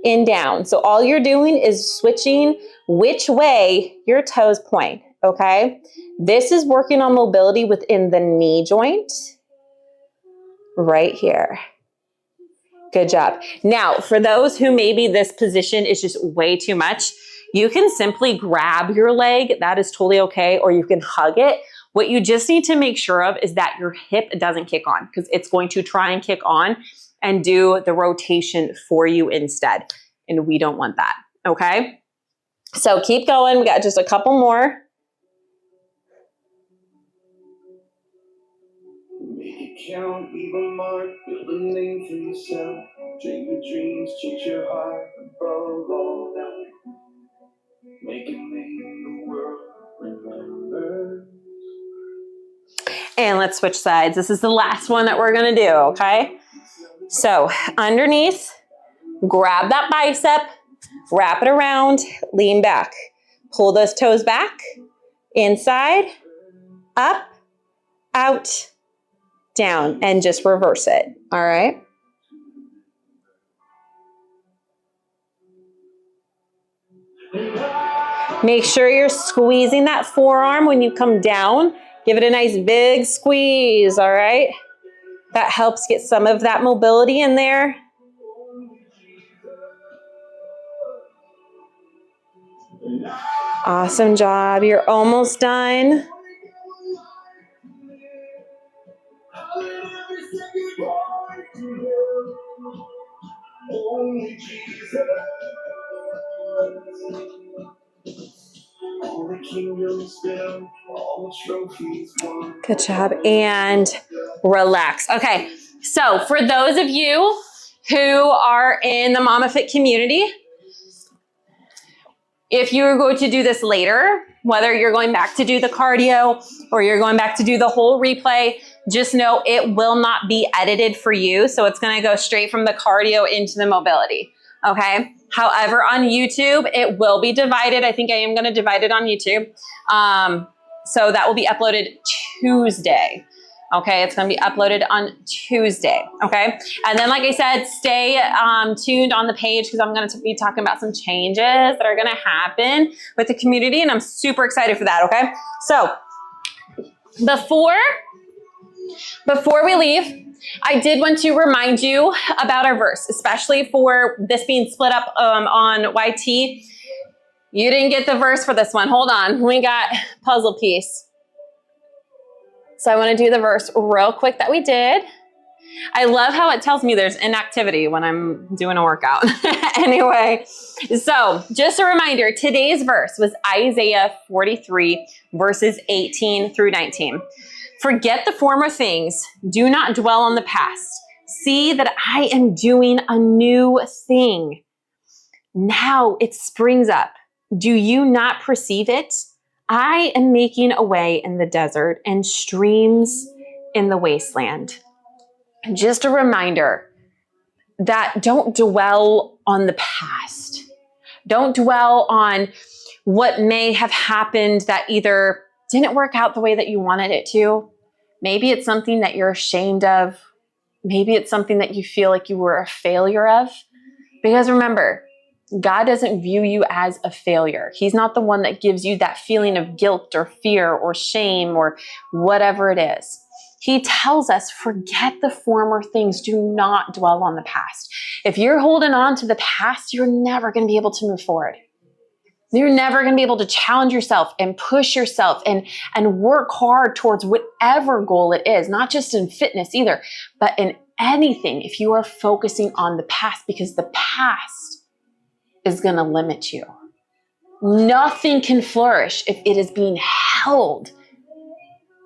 in down. So all you're doing is switching which way your toes point, okay? This is working on mobility within the knee joint, right here. Good job. Now, for those who maybe this position is just way too much, you can simply grab your leg. That is totally okay. Or you can hug it. What you just need to make sure of is that your hip doesn't kick on because it's going to try and kick on and do the rotation for you instead. And we don't want that, okay? So keep going. We got just a couple more. Make it count, leave a mark, build a name for yourself. Dream your dreams, chase your heart above all that. Make a name the world remembers. And let's switch sides. This is the last one that we're gonna do, okay? So underneath, grab that bicep, wrap it around, lean back. Pull those toes back, inside, up, out, down, and just reverse it, all right? Make sure you're squeezing that forearm when you come down. Give it a nice big squeeze, all right? That helps get some of that mobility in there. Awesome job. You're almost done. all the kingdoms built, all the trophies won. Good job. And relax. Okay. So for those of you who are in the Momma Fit community, if you're going to do this later, whether you're going back to do the cardio or you're going back to do the whole replay, just know it will not be edited for you. So it's going to go straight from the cardio into the mobility. Okay. However, on YouTube, it will be divided. I think I am going to divide it on YouTube. So that will be uploaded Tuesday. Okay, it's going to be uploaded on Tuesday. Okay, and then like I said, stay tuned on the page because I'm going to be talking about some changes that are going to happen with the community, and I'm super excited for that. Okay, so before we leave, I did want to remind you about our verse, especially for this being split up on YT. You didn't get the verse for this one. Hold on, we got puzzle piece. So I want to do the verse real quick that we did. I love how it tells me there's inactivity when I'm doing a workout. Anyway, so just a reminder, today's verse was Isaiah 43, verses 18 through 19. Forget the former things. Do not dwell on the past. See that I am doing a new thing. Now it springs up. Do you not perceive it? I am making a way in the desert and streams in the wasteland. Just a reminder that don't dwell on the past. Don't dwell on what may have happened that either didn't work out the way that you wanted it to. Maybe it's something that you're ashamed of. Maybe it's something that you feel like you were a failure of. Because remember, God doesn't view you as a failure. He's not the one that gives you that feeling of guilt or fear or shame or whatever it is. He tells us, forget the former things. Do not dwell on the past. If you're holding on to the past, you're never going to be able to move forward. You're never going to be able to challenge yourself and push yourself and work hard towards whatever goal it is, not just in fitness either, but in anything if you are focusing on the past, because the past is going to limit you. Nothing can flourish if it is being held.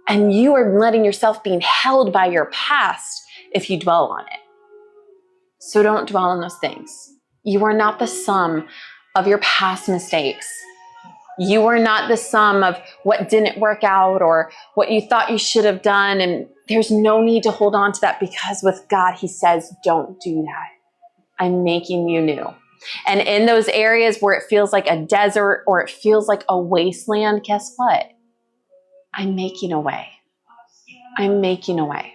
And you are letting yourself being held by your past if you dwell on it. So don't dwell on those things. You are not the sum of your past mistakes. You are not the sum of what didn't work out or what you thought you should have done. And there's no need to hold on to that, because with God, He says, don't do that. I'm making you new. And in those areas where it feels like a desert or it feels like a wasteland, guess what? I'm making a way. I'm making a way.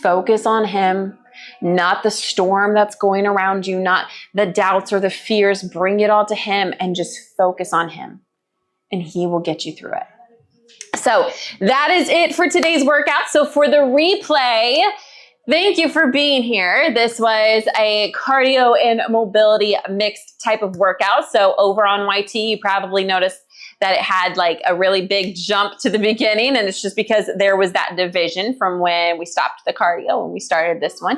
Focus on Him, not the storm that's going around you, not the doubts or the fears. Bring it all to Him and just focus on Him, and He will get you through it. So that is it for today's workout. So for the replay, thank you for being here. This was a cardio and mobility mixed type of workout. So over on YT, you probably noticed that it had like a really big jump to the beginning. And it's just because there was that division from when we stopped the cardio and we started this one.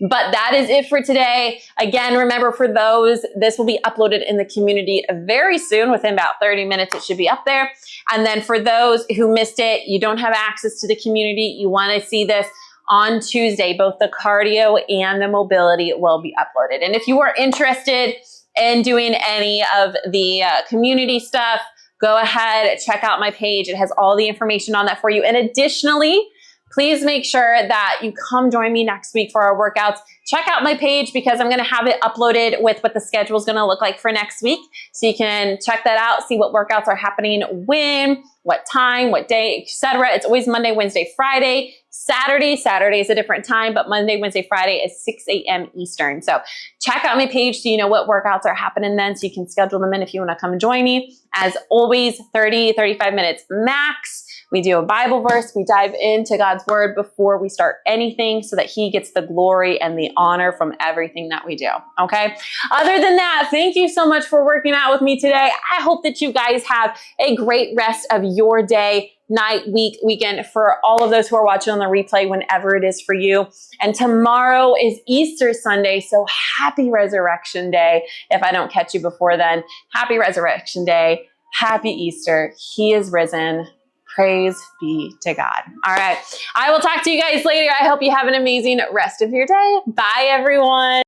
But that is it for today. Again, remember, for those, this will be uploaded in the community very soon. Within about 30 minutes, it should be up there. And then for those who missed it, you don't have access to the community, you want to see this on Tuesday, both the cardio and the mobility will be uploaded. And if you are interested in doing any of the community stuff, go ahead, check out my page. It has all the information on that for you. And additionally, please make sure that you come join me next week for our workouts. Check out my page because I'm going to have it uploaded with what the schedule is going to look like for next week. So you can check that out, see what workouts are happening when, what time, what day, etc. It's always Monday, Wednesday, Friday. Saturday is a different time, but Monday, Wednesday, Friday is 6 a.m. Eastern. So check out my page so you know what workouts are happening then, so you can schedule them in if you want to come join me. As always, 35 minutes max. We do a Bible verse. We dive into God's word before we start anything so that He gets the glory and the honor from everything that we do. Okay. Other than that, thank you so much for working out with me today. I hope that you guys have a great rest of your day, night, week, weekend, for all of those who are watching on the replay, whenever it is for you. And tomorrow is Easter Sunday. So happy Resurrection Day. If I don't catch you before then, happy Resurrection Day. Happy Easter. He is risen. Praise be to God. All right. I will talk to you guys later. I hope you have an amazing rest of your day. Bye, everyone.